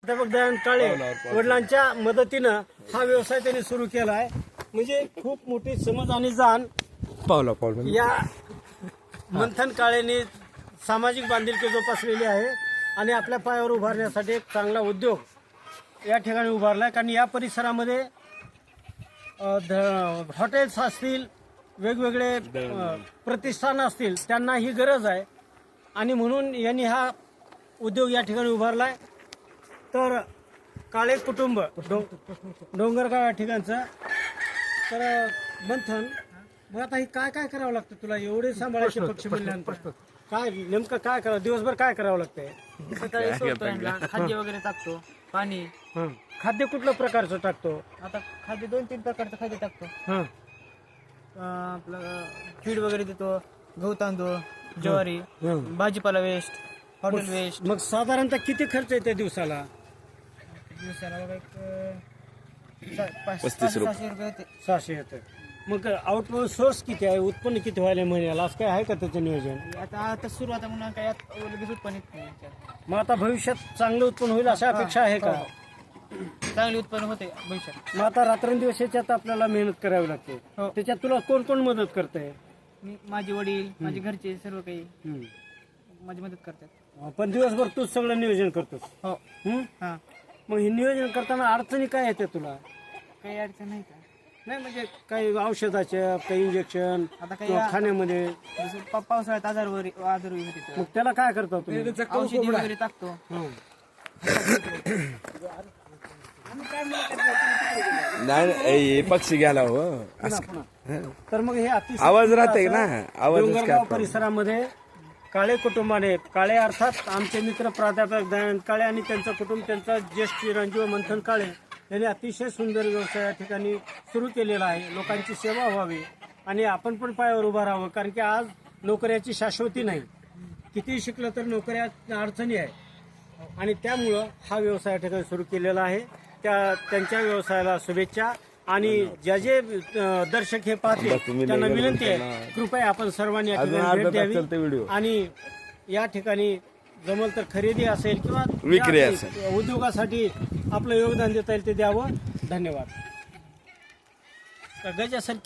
प्राध्यापक दयानंद काळे वडिलांच्या मदतीनं हा व्यवसाय त्यांनी सुरू केला आहे. म्हणजे खूप मोठी समज आणि जाण या मंथन काळेंनी सामाजिक बांधिलकी जोपासलेली आहे आणि आपल्या पायावर उभारण्यासाठी एक चांगला उद्योग या ठिकाणी उभारला. कारण या परिसरामध्ये हॉटेल्स असतील, वेगवेगळे प्रतिष्ठान असतील, त्यांना ही गरज आहे आणि म्हणून यांनी हा उद्योग या ठिकाणी उभारलाय. तर काळे कुटुंब डोंगरगाव या ठिकाणचं. तर मंथन, मग आता हे काय काय करावं लागतं तुला एवढे सांभाळायचे पक्षी मिळाल्यानंतर? काय नेमकं काय करावं, दिवसभर काय करावं लागतंय? सकाळी सोडतो यांना, खाद्य वगैरे टाकतो, पाणी. खाद्य कुठल्या प्रकारचं टाकतो? आता खाद्य 2-3 प्रकारचं खाद्य टाकतो. आपलं फीड वगैरे देतो, गहू तांदूळ, ज्वारी, भाजीपाला वेस्ट, हॉटेल वेस्ट. मग साधारणतः किती खर्च येते दिवसाला? दिवसाला बघा एक 35 रुपये. 600 रुपये होते. 600 येतं. मग आउटपुट सोर्स किती आहे, उत्पन्न किती व्हायला महिन्याला, असं काय आहे का त्याचं नियोजन? आता सुरुवात आहे म्हणून काय लगेच उत्पन्न येत नाही याच्यात. मग आता भविष्यात चांगलं उत्पन्न होईल अशा अपेक्षा आहे का? चांगले उत्पन्न होते भविष्यात. मग आता रात्रंदिवस याच्यात आपल्याला मेहनत करावी लागते. हो. त्याच्यात तुला कोण कोण मदत करते? माझे वडील, माझे घरचे सर्व काही माझी मदत करतात. पण दिवसभर तूच सगळं नियोजन करतोस. हो. हं? हा, मग हे नियोजन करताना अडचणी काय येते तुला? काही अडचण नाही का? नाही म्हणजे काही औषधाच्या, काही इंजेक्शन आता काही किंवा खाण्यामध्ये, जसं पावसाळ्यात आजार होते मग त्याला काय करता तुम्ही? औषधी वगैरे टाकतो. हं. नाही पक्षी गेला हो. तर मग हे अतिशय आवाज राहते ना, आवाजच काय डोंगरगाव परिसरामध्ये काळे कुटुंबाने, काळे अर्थात आमचे मित्र प्राध्यापक दयानंद काळे आणि त्यांचं कुटुंब, त्यांचा ज्येष्ठ चिरंजीव मंथन काळे यांनी अतिशय सुंदर व्यवसाय या ठिकाणी सुरू केलेला आहे. लोकांची सेवा व्हावी आणि आपण पण पायावर उभं राहावं. कारण की आज नोकऱ्याची शाश्वती नाही, कितीही शिकलं तर नोकऱ्या अडचणी आहे आणि त्यामुळं हा व्यवसाय या ठिकाणी सुरू केलेला आहे. त्यांच्या व्यवसायाला शुभेच्छा. आणि ज्या जे दर्शक हे पाहतील त्यांना विनंती आहे, कृपया आपण सर्वांनी या ठिकाणी भेट द्यावी आणि या ठिकाणी जमल तर खरेदी असेल किंवा विक्री असेल, उद्योगासाठी आपलं योगदान देता येईल ते द्यावं. धन्यवाद. गजासारखी